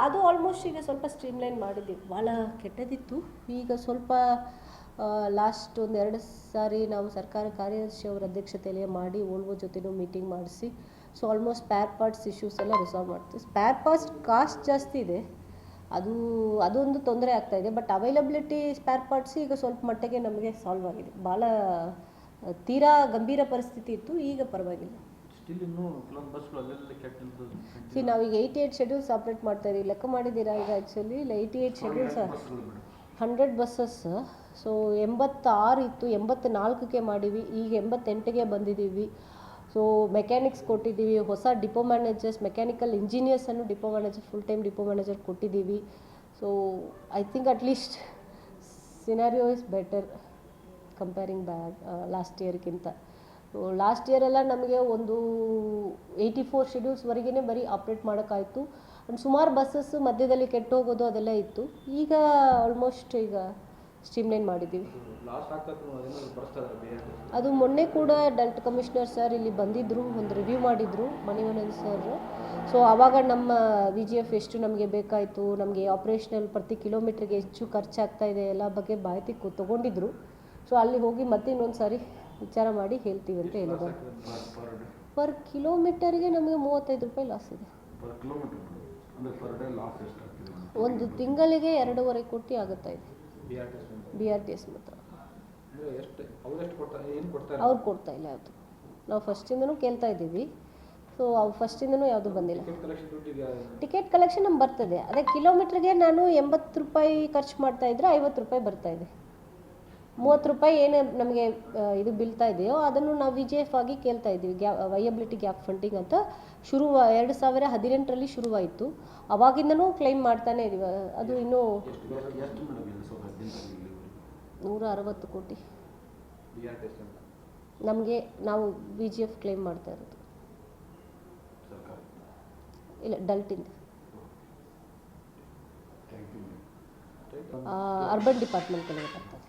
ಅದು ಆಲ್ಮೋಸ್ಟ್ ಈಗ ಸ್ವಲ್ಪ ಸ್ಟ್ರೀಮ್ಲೈನ್ ಮಾಡಿದ್ದೀವಿ. ಭಾಳ ಕೆಟ್ಟದಿತ್ತು. ಈಗ ಸ್ವಲ್ಪ ಲಾಸ್ಟ್ ಒಂದೆರಡು ಸಾರಿ ನಾವು ಸರ್ಕಾರ ಕಾರ್ಯದರ್ಶಿ ಅವರ ಅಧ್ಯಕ್ಷತೆಯಲ್ಲಿ ಮಾಡಿ ಓಲ್ವೋ ಜೊತೆನೂ ಮೀಟಿಂಗ್ ಮಾಡಿಸಿ so almost spare parts issues ಎಲ್ಲ ರಿಸಾಲ್ವ್ ಮಾಡ್ತೀವಿ. ಸ್ಪೇರ್ ಪಾರ್ಟ್ಸ್ ಕಾಸ್ಟ್ ಜಾಸ್ತಿ ಇದೆ, ಅದೊಂದು ತೊಂದರೆ ಆಗ್ತಾಯಿದೆ. ಬಟ್ ಅವೈಲಬಿಲಿಟಿ ಸ್ಪೇರ್ ಪಾರ್ಟ್ಸ್ ಈಗ ಸ್ವಲ್ಪ ಮಟ್ಟಿಗೆ ನಮಗೆ ಸಾಲ್ವ್ ಆಗಿದೆ. ಭಾಳ ತೀರಾ ಗಂಭೀರ ಪರಿಸ್ಥಿತಿ ಇತ್ತು, ಈಗ ಪರವಾಗಿಲ್ಲ. ನಾವೀಗ 88 ಶೆಡ್ಯೂಲ್ಸ್ ಆಪ್ರೇಟ್ ಮಾಡ್ತಾ ಇದ್ದೀವಿ. ಲೆಕ್ಕ ಮಾಡಿದ್ದೀರಾ ಈಗ? Actually 88 schedules 100 buses. ಸೊ 86 ಇತ್ತು, 84ಕ್ಕೆ ಮಾಡೀವಿ. ಈಗ 88ಗೆ ಬಂದಿದ್ದೀವಿ. ಸೊ ಮೆಕ್ಯಾನಿಕ್ಸ್ ಕೊಟ್ಟಿದ್ದೀವಿ, ಹೊಸ ಡಿಪೋ ಮ್ಯಾನೇಜರ್ಸ್, ಮೆಕ್ಯಾನಿಕಲ್ ಇಂಜಿನಿಯರ್ಸನ್ನು depot manager, full time depot manager ಕೊಟ್ಟಿದ್ದೀವಿ. So I think at least scenario is better comparing last ಇಯರ್ಗಿಂತ. ಲಾಸ್ಟ್ ಇಯರೆಲ್ಲ ನಮಗೆ ಒಂದು 84 ಶೆಡ್ಯೂಲ್ಸ್ವರೆಗೇ ಬರೀ ಆಪ್ರೇಟ್ ಮಾಡೋಕ್ಕಾಯಿತು. ಆ್ಯಂಡ್ ಸುಮಾರು ಬಸ್ಸಸ್ ಮಧ್ಯದಲ್ಲಿ ಕೆಟ್ಟೋಗೋದು ಅದೆಲ್ಲ ಇತ್ತು. ಈಗ ಆಲ್ಮೋಸ್ಟ್ ಈಗ ಸ್ಟ್ರೀಮ್ಲೈನ್ ಮಾಡಿದ್ದೀವಿ. ಅದು ಮೊನ್ನೆ ಕೂಡ ಡೆಲ್ಟ್ ಕಮಿಷನರ್ ಸರ್ ಇಲ್ಲಿ ಬಂದಿದ್ದರು, ಒಂದು ರಿವ್ಯೂ ಮಾಡಿದರು, ಮಣಿವಣ್ಣನ್ ಸರ್. ಸೊ ಆವಾಗ ನಮ್ಮ VGF ಎಷ್ಟು ನಮಗೆ ಬೇಕಾಯಿತು, ನಮಗೆ ಆಪ್ರೇಷನಲ್ ಪ್ರತಿ ಕಿಲೋಮೀಟ್ರಿಗೆ ಹೆಚ್ಚು ಖರ್ಚಾಗ್ತಾ ಇದೆ ಎಲ್ಲ ಬಗ್ಗೆ ಮಾಹಿತಿ ತೊಗೊಂಡಿದ್ರು. ಸೊ ಅಲ್ಲಿ ಹೋಗಿ ಮತ್ತೆ ಇನ್ನೊಂದು ಸಾರಿ ವಿಚಾರ ಮಾಡಿ ಹೇಳ್ತೀವಿ ಅಂತ ಹೇಳಿದ್ರು. ಪರ್ ಕಿಲೋಮೀಟರ್ಗೆ ನಮಗೆ 35 ರೂಪಾಯಿ ಲಾಸ್ ಇದೆ. ಒಂದು ತಿಂಗಳಿಗೆ 2.5 ಕೋಟಿ ಆಗುತ್ತಾ ಇದೆ. BRTS ಮಾತ್ರ ಅವ್ರು ಕೊಡ್ತಾ ಇಲ್ಲ ಯಾವುದು. ನಾವು ಫಸ್ಟಿಂದನೂ ಕೇಳ್ತಾ ಇದ್ದೀವಿ. ಸೊ ಅವ್ರು ಫಸ್ಟಿಂದನೂ ಯಾವುದು ಬಂದಿಲ್ಲ. ಟಿಕೆಟ್ ಕಲೆಕ್ಷನ್ ನಮ್ಗೆ ಬರ್ತದೆ. ಅದೇ ಕಿಲೋಮೀಟ್ರಿಗೆ ನಾನು 80 ರೂಪಾಯಿ ಖರ್ಚು ಮಾಡ್ತಾಯಿದ್ರೆ 50 ರೂಪಾಯಿ ಬರ್ತಾಯಿದೆ. 30 ರೂಪಾಯಿ ಏನು ನಮಗೆ ಇದು ಬೀಳ್ತಾ ಇದೆಯೋ ಅದನ್ನು ನಾವು VGF ಆಗಿ ಕೇಳ್ತಾ ಇದ್ದೀವಿ. ವಯಬಿಲಿಟಿ ಗ್ಯಾಪ್ ಫಂಡಿಂಗ್ ಅಂತ 2018ರಲ್ಲಿ ಶುರುವಾಯಿತು. ಅವಾಗಿಂದನೂ ಕ್ಲೈಮ್ ಮಾಡ್ತಾನೆ ಇದೀವಿ. ಅದು ಇನ್ನೂ 160 ಕೋಟಿ ನಮಗೆ ನಾವು VGF ಕ್ಲೈಮ್ ಮಾಡ್ತಾ ಇರೋದು. ಇಲ್ಲ, ಡಲ್ಟಿಂದ ಅರ್ಬನ್ ಡಿಪಾರ್ಟ್ಮೆಂಟ್ ಕೆಳಗೆ ಬರ್ತದೆ.